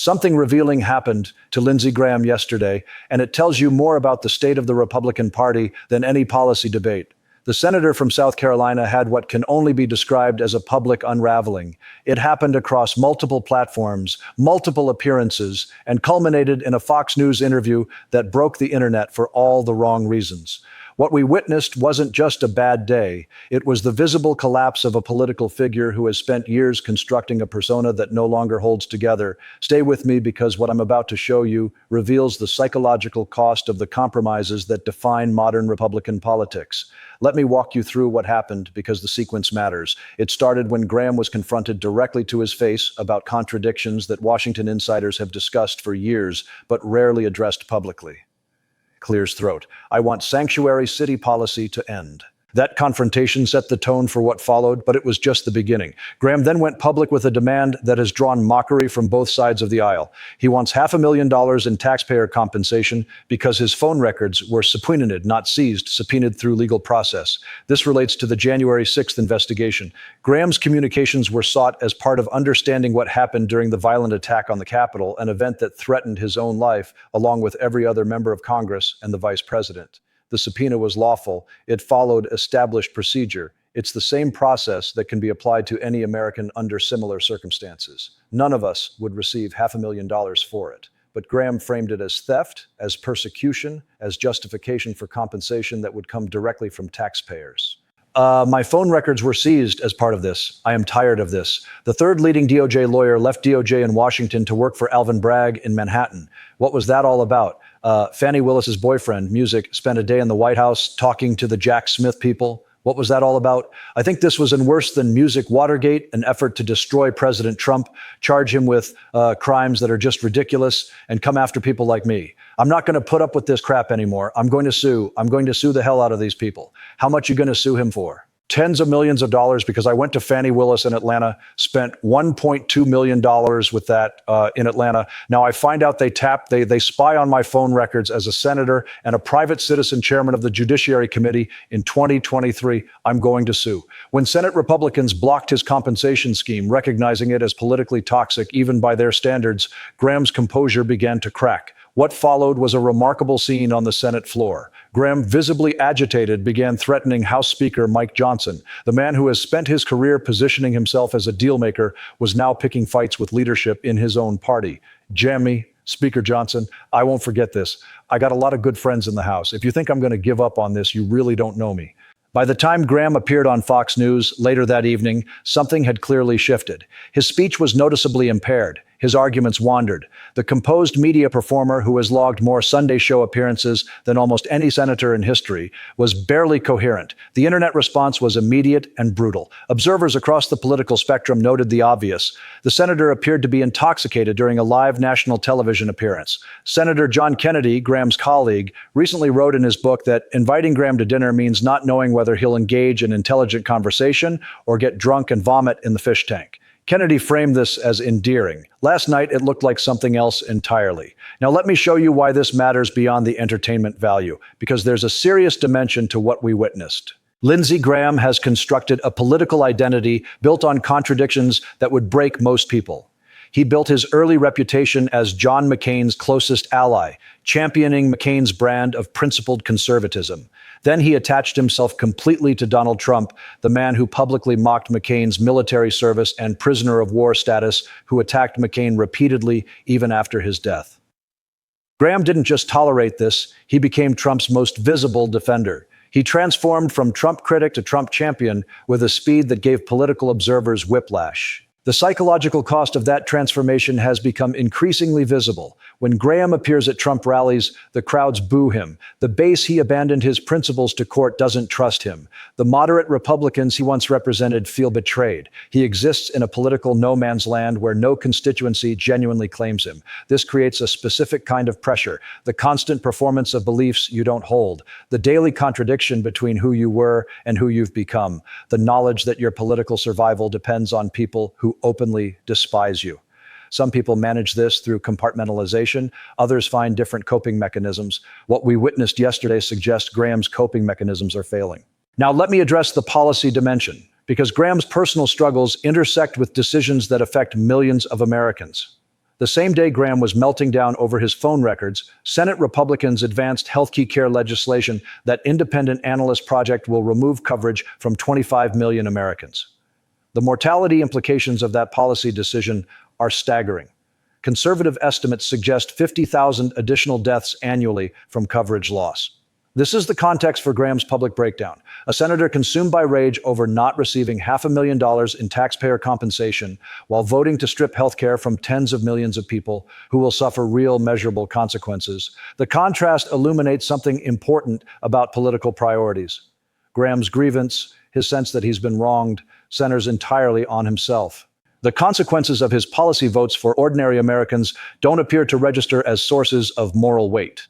Something revealing happened to Lindsey Graham yesterday, and it tells you more about the state of the Republican Party than any policy debate. The senator from South Carolina had what can only be described as a public unraveling. It happened across multiple platforms, multiple appearances, and culminated in a Fox News interview that broke the internet for all the wrong reasons. What we witnessed wasn't just a bad day. It was the visible collapse of a political figure who has spent years constructing a persona that no longer holds together. Stay with me, because what I'm about to show you reveals the psychological cost of the compromises that define modern Republican politics. Let me walk you through what happened, because the sequence matters. It started when Graham was confronted directly to his face about contradictions that Washington insiders have discussed for years, but rarely addressed publicly. Clears throat. I want sanctuary city policy to end. That confrontation set the tone for what followed, but it was just the beginning. Graham then went public with a demand that has drawn mockery from both sides of the aisle. He wants $500,000 in taxpayer compensation because his phone records were subpoenaed, not seized, subpoenaed through legal process. This relates to the January 6th investigation. Graham's communications were sought as part of understanding what happened during the violent attack on the Capitol, an event that threatened his own life, along with every other member of Congress and the vice president. The subpoena was lawful. It followed established procedure. It's the same process that can be applied to any American under similar circumstances. None of us would receive $500,000 for it. But Graham framed it as theft, as persecution, as justification for compensation that would come directly from taxpayers. My phone records were seized as part of this. I am tired of this. The third leading DOJ lawyer left DOJ in Washington to work for Alvin Bragg in Manhattan. What was that all about? Fannie Willis's boyfriend, Music, spent a day in the White House talking to the Jack Smith people. What was that all about? I think this was in worse than Music Watergate, an effort to destroy President Trump, charge him with crimes that are just ridiculous, and come after people like me. I'm not going to put up with this crap anymore. I'm going to sue. I'm going to sue the hell out of these people. How much are you going to sue him for? Tens of millions of dollars, because I went to Fannie Willis in Atlanta, spent $1.2 million with that in Atlanta. Now I find out they spy on my phone records as a senator and a private citizen chairman of the Judiciary Committee in 2023. I'm going to sue. When Senate Republicans blocked his compensation scheme, recognizing it as politically toxic even by their standards, Graham's composure began to crack. What followed was a remarkable scene on the Senate floor. Graham, visibly agitated, began threatening House Speaker Mike Johnson. The man who has spent his career positioning himself as a dealmaker was now picking fights with leadership in his own party. Jammy, Speaker Johnson, I won't forget this. I got a lot of good friends in the House. If you think I'm going to give up on this, you really don't know me. By the time Graham appeared on Fox News later that evening, something had clearly shifted. His speech was noticeably impaired. His arguments wandered. The composed media performer, who has logged more Sunday show appearances than almost any senator in history, was barely coherent. The internet response was immediate and brutal. Observers across the political spectrum noted the obvious. The senator appeared to be intoxicated during a live national television appearance. Senator John Kennedy, Graham's colleague, recently wrote in his book that inviting Graham to dinner means not knowing whether he'll engage in intelligent conversation or get drunk and vomit in the fish tank. Kennedy framed this as endearing. Last night, it looked like something else entirely. Now, let me show you why this matters beyond the entertainment value, because there's a serious dimension to what we witnessed. Lindsey Graham has constructed a political identity built on contradictions that would break most people. He built his early reputation as John McCain's closest ally, championing McCain's brand of principled conservatism. Then he attached himself completely to Donald Trump, the man who publicly mocked McCain's military service and prisoner of war status, who attacked McCain repeatedly even after his death. Graham didn't just tolerate this, he became Trump's most visible defender. He transformed from Trump critic to Trump champion with a speed that gave political observers whiplash. The psychological cost of that transformation has become increasingly visible. When Graham appears at Trump rallies, the crowds boo him. The base he abandoned his principles to court doesn't trust him. The moderate Republicans he once represented feel betrayed. He exists in a political no man's land where no constituency genuinely claims him. This creates a specific kind of pressure, the constant performance of beliefs you don't hold, the daily contradiction between who you were and who you've become, the knowledge that your political survival depends on people who openly despise you. Some people manage this through compartmentalization. Others find different coping mechanisms. What we witnessed yesterday suggests Graham's coping mechanisms are failing. Now, let me address the policy dimension, because Graham's personal struggles intersect with decisions that affect millions of Americans. The same day Graham was melting down over his phone records, Senate Republicans advanced healthcare legislation that independent analyst project will remove coverage from 25 million Americans. The mortality implications of that policy decision are staggering. Conservative estimates suggest 50,000 additional deaths annually from coverage loss. This is the context for Graham's public breakdown. A senator consumed by rage over not receiving $500,000 in taxpayer compensation while voting to strip healthcare from tens of millions of people who will suffer real measurable consequences. The contrast illuminates something important about political priorities. Graham's grievance, his sense that he's been wronged, centers entirely on himself. The consequences of his policy votes for ordinary Americans don't appear to register as sources of moral weight.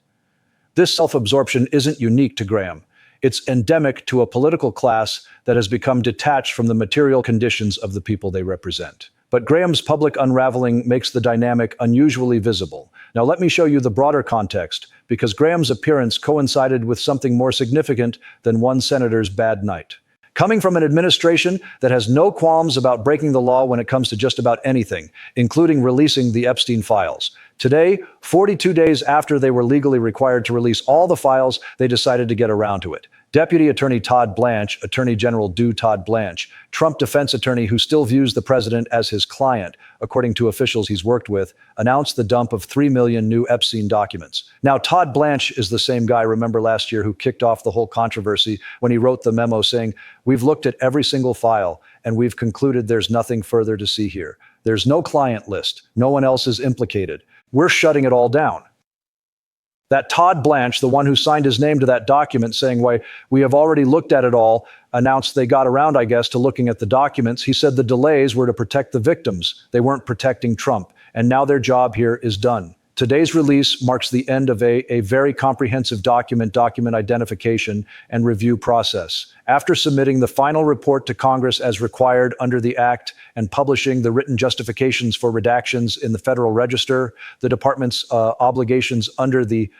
This self-absorption isn't unique to Graham. It's endemic to a political class that has become detached from the material conditions of the people they represent. But Graham's public unraveling makes the dynamic unusually visible. Now let me show you the broader context, because Graham's appearance coincided with something more significant than one senator's bad night. Coming from an administration that has no qualms about breaking the law when it comes to just about anything, including releasing the Epstein files. Today, 42 days after they were legally required to release all the files, they decided to get around to it. Deputy Attorney Todd Blanche, Attorney General Todd Blanche, Trump defense attorney who still views the president as his client, according to officials he's worked with, announced the dump of 3 million new Epstein documents. Now, Todd Blanche is the same guy, remember last year, who kicked off the whole controversy when he wrote the memo saying, "We've looked at every single file, and we've concluded there's nothing further to see here. There's no client list. No one else is implicated. We're shutting it all down." That Todd Blanche, the one who signed his name to that document saying, "Why, we have already looked at it all," announced they got around, I guess, to looking at the documents. He said the delays were to protect the victims. They weren't protecting Trump. And now their job here is done. Today's release marks the end of a very comprehensive document identification and review process. After submitting the final report to Congress as required under the Act and publishing the written justifications for redactions in the Federal Register, the department's obligations under the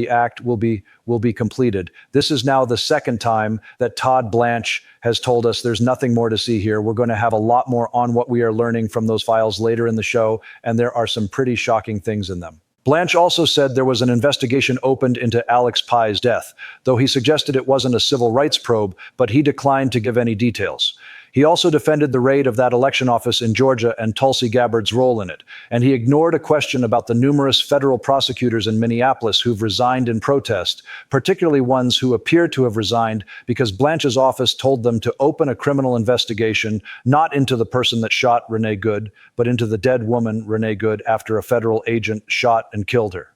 Act will be completed. This is now the second time that Todd Blanche has told us there's nothing more to see here. We're going to have a lot more on what we are learning from those files later in the show, and there are some pretty shocking things in them. Blanche also said there was an investigation opened into Alex Pai's death, though he suggested it wasn't a civil rights probe, but he declined to give any details. He also defended the raid of that election office in Georgia and Tulsi Gabbard's role in it, and he ignored a question about the numerous federal prosecutors in Minneapolis who've resigned in protest, particularly ones who appear to have resigned because Blanche's office told them to open a criminal investigation not into the person that shot Renee Good, but into the dead woman Renee Good after a federal agent shot and killed her.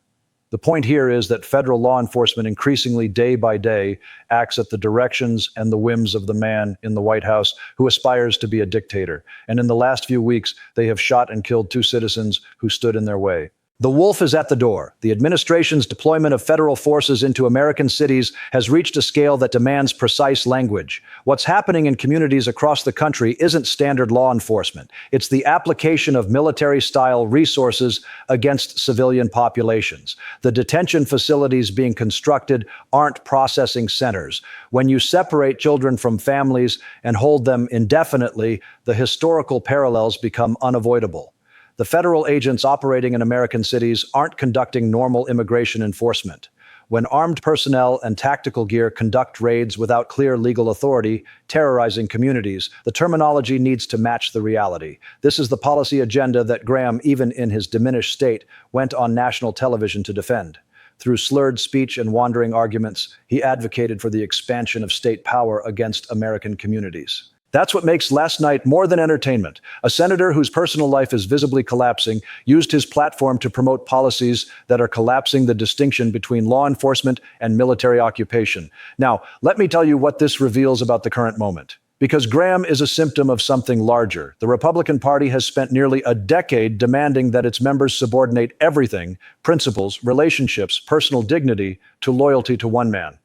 The point here is that federal law enforcement increasingly day by day acts at the directions and the whims of the man in the White House who aspires to be a dictator. And in the last few weeks, they have shot and killed 2 citizens who stood in their way. The wolf is at the door. The administration's deployment of federal forces into American cities has reached a scale that demands precise language. What's happening in communities across the country isn't standard law enforcement. It's the application of military-style resources against civilian populations. The detention facilities being constructed aren't processing centers. When you separate children from families and hold them indefinitely, the historical parallels become unavoidable. The federal agents operating in American cities aren't conducting normal immigration enforcement. When armed personnel and tactical gear conduct raids without clear legal authority, terrorizing communities, the terminology needs to match the reality. This is the policy agenda that Graham, even in his diminished state, went on national television to defend. Through slurred speech and wandering arguments, he advocated for the expansion of state power against American communities. That's what makes last night more than entertainment. A senator whose personal life is visibly collapsing used his platform to promote policies that are collapsing the distinction between law enforcement and military occupation. Now, let me tell you what this reveals about the current moment. Because Graham is a symptom of something larger. The Republican Party has spent nearly a decade demanding that its members subordinate everything, principles, relationships, personal dignity, to loyalty to one man.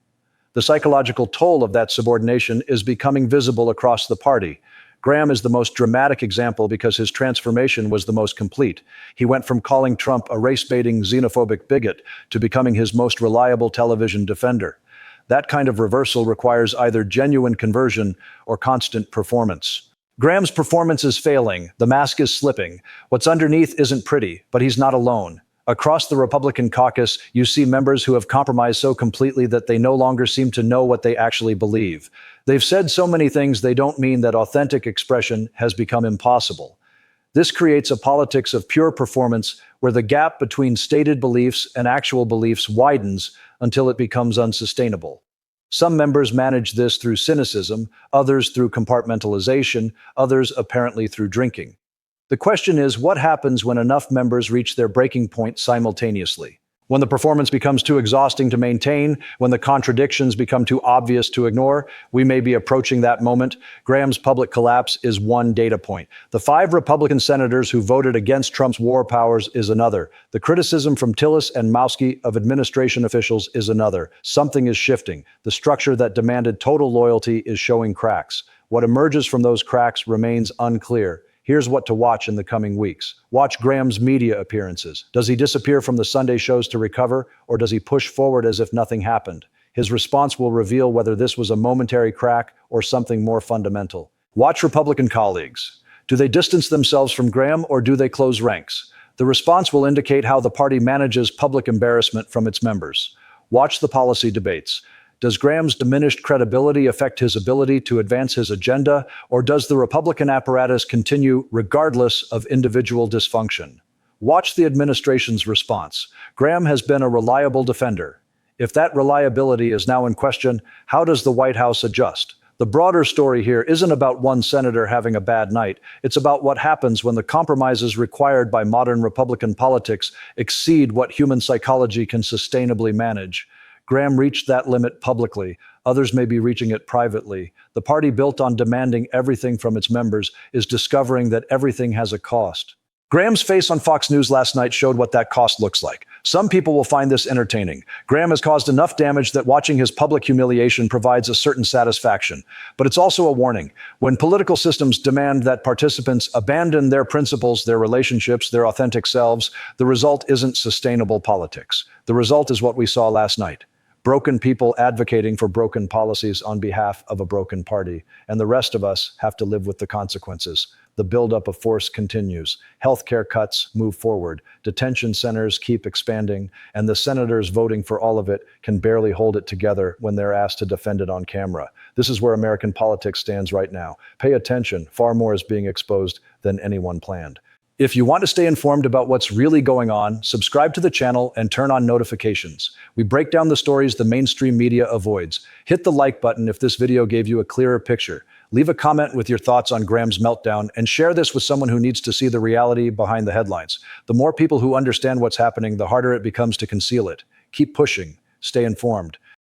The psychological toll of that subordination is becoming visible across the party. Graham is the most dramatic example because his transformation was the most complete. He went from calling Trump a race-baiting, xenophobic bigot to becoming his most reliable television defender. That kind of reversal requires either genuine conversion or constant performance. Graham's performance is failing. The mask is slipping. What's underneath isn't pretty, but he's not alone. Across the Republican caucus, you see members who have compromised so completely that they no longer seem to know what they actually believe. They've said so many things they don't mean that authentic expression has become impossible. This creates a politics of pure performance where the gap between stated beliefs and actual beliefs widens until it becomes unsustainable. Some members manage this through cynicism, others through compartmentalization, others apparently through drinking. The question is, what happens when enough members reach their breaking point simultaneously? When the performance becomes too exhausting to maintain, when the contradictions become too obvious to ignore, we may be approaching that moment. Graham's public collapse is one data point. The 5 Republican senators who voted against Trump's war powers is another. The criticism from Tillis and Mowsky of administration officials is another. Something is shifting. The structure that demanded total loyalty is showing cracks. What emerges from those cracks remains unclear. Here's what to watch in the coming weeks. Watch Graham's media appearances. Does he disappear from the Sunday shows to recover, or does he push forward as if nothing happened? His response will reveal whether this was a momentary crack or something more fundamental. Watch Republican colleagues. Do they distance themselves from Graham, or do they close ranks? The response will indicate how the party manages public embarrassment from its members. Watch the policy debates. Does Graham's diminished credibility affect his ability to advance his agenda, or does the Republican apparatus continue regardless of individual dysfunction? Watch the administration's response. Graham has been a reliable defender. If that reliability is now in question, how does the White House adjust? The broader story here isn't about one senator having a bad night. It's about what happens when the compromises required by modern Republican politics exceed what human psychology can sustainably manage. Graham reached that limit publicly. Others may be reaching it privately. The party built on demanding everything from its members is discovering that everything has a cost. Graham's face on Fox News last night showed what that cost looks like. Some people will find this entertaining. Graham has caused enough damage that watching his public humiliation provides a certain satisfaction. But it's also a warning. When political systems demand that participants abandon their principles, their relationships, their authentic selves, the result isn't sustainable politics. The result is what we saw last night. Broken people advocating for broken policies on behalf of a broken party, and the rest of us have to live with the consequences. The buildup of force continues. Healthcare cuts move forward. Detention centers keep expanding, and the senators voting for all of it can barely hold it together when they're asked to defend it on camera. This is where American politics stands right now. Pay attention. Far more is being exposed than anyone planned. If you want to stay informed about what's really going on, subscribe to the channel and turn on notifications. We break down the stories the mainstream media avoids. Hit the like button if this video gave you a clearer picture. Leave a comment with your thoughts on Graham's meltdown and share this with someone who needs to see the reality behind the headlines. The more people who understand what's happening, the harder it becomes to conceal it. Keep pushing. Stay informed.